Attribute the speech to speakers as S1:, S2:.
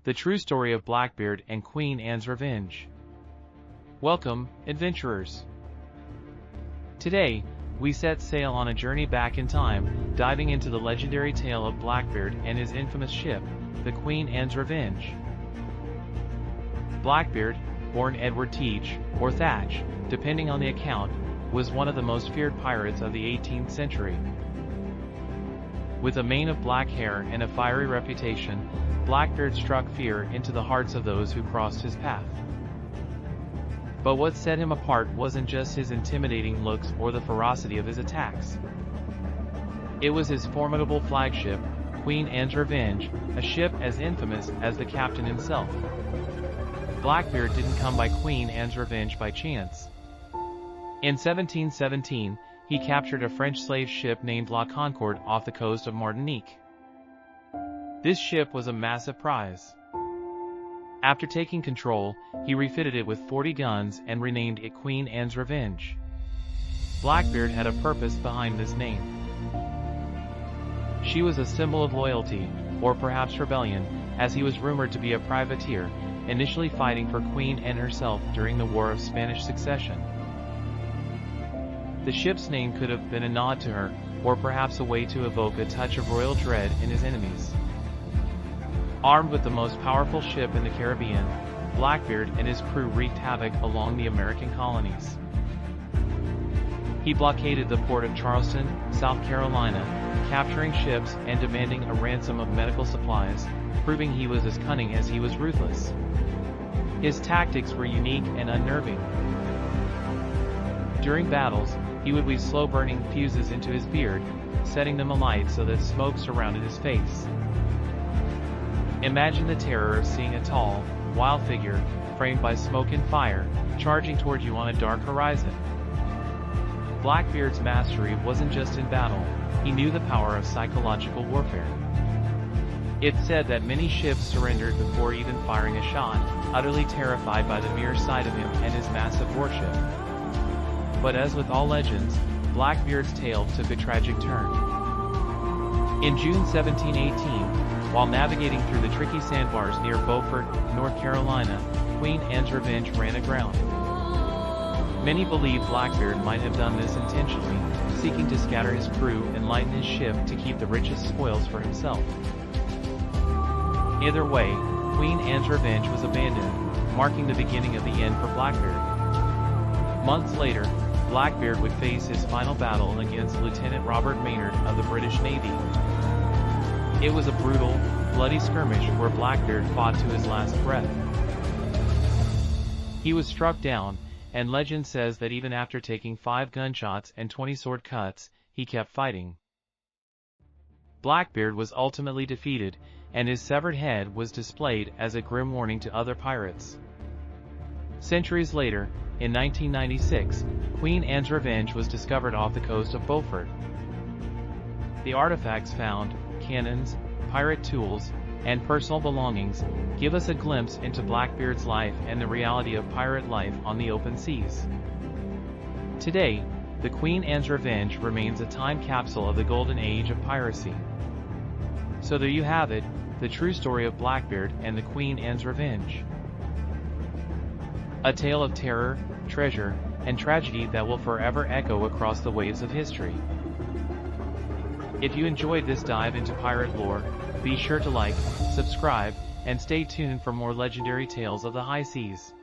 S1: the true story of Blackbeard and Queen Anne's revenge. Welcome, adventurers! Today, we set sail on a journey back in time, diving into the legendary tale of Blackbeard and his infamous ship, the Queen Anne's Revenge. Blackbeard, born Edward Teach, or Thatch, depending on the account, was one of the most feared pirates of the 18th century. With a mane of black hair and a fiery reputation, Blackbeard struck fear into the hearts of those who crossed his path. But what set him apart wasn't just his intimidating looks or the ferocity of his attacks. It was his formidable flagship, Queen Anne's Revenge, a ship as infamous as the captain himself. Blackbeard didn't come by Queen Anne's Revenge by chance. In 1717, he captured a French slave ship named La Concorde off the coast of Martinique. This ship was a massive prize. After taking control, he refitted it with 40 guns and renamed it Queen Anne's Revenge. Blackbeard had a purpose behind this name. She was a symbol of loyalty, or perhaps rebellion, as he was rumored to be a privateer, initially fighting for Queen Anne herself during the War of Spanish Succession. The ship's name could have been a nod to her, or perhaps a way to evoke a touch of royal dread in his enemies. Armed with the most powerful ship in the Caribbean, Blackbeard and his crew wreaked havoc along the American colonies. He blockaded the port of Charleston, South Carolina, capturing ships and demanding a ransom of medical supplies, proving he was as cunning as he was ruthless. His tactics were unique and unnerving. During battles, he would weave slow-burning fuses into his beard, setting them alight so that smoke surrounded his face. Imagine the terror of seeing a tall, wild figure, framed by smoke and fire, charging toward you on a dark horizon. Blackbeard's mastery wasn't just in battle, he knew the power of psychological warfare. It's said that many ships surrendered before even firing a shot, utterly terrified by the mere sight of him and his massive warship. But as with all legends, Blackbeard's tale took a tragic turn. In June 1718, while navigating through the tricky sandbars near Beaufort, North Carolina, Queen Anne's Revenge ran aground. Many believe Blackbeard might have done this intentionally, seeking to scatter his crew and lighten his ship to keep the richest spoils for himself. Either way, Queen Anne's Revenge was abandoned, marking the beginning of the end for Blackbeard. Months later, Blackbeard would face his final battle against Lieutenant Robert Maynard of the British Navy. It was a brutal, bloody skirmish where Blackbeard fought to his last breath. He was struck down, and legend says that even after taking 5 gunshots and 20 sword cuts, he kept fighting. Blackbeard was ultimately defeated, and his severed head was displayed as a grim warning to other pirates. Centuries later, in 1996, Queen Anne's Revenge was discovered off the coast of Beaufort. The artifacts found, cannons, pirate tools, and personal belongings, give us a glimpse into Blackbeard's life and the reality of pirate life on the open seas. Today, the Queen Anne's Revenge remains a time capsule of the golden age of piracy. So there you have it, the true story of Blackbeard and the Queen Anne's Revenge. A tale of terror, treasure, and tragedy that will forever echo across the waves of history. If you enjoyed this dive into pirate lore, be sure to like, subscribe, and stay tuned for more legendary tales of the high seas.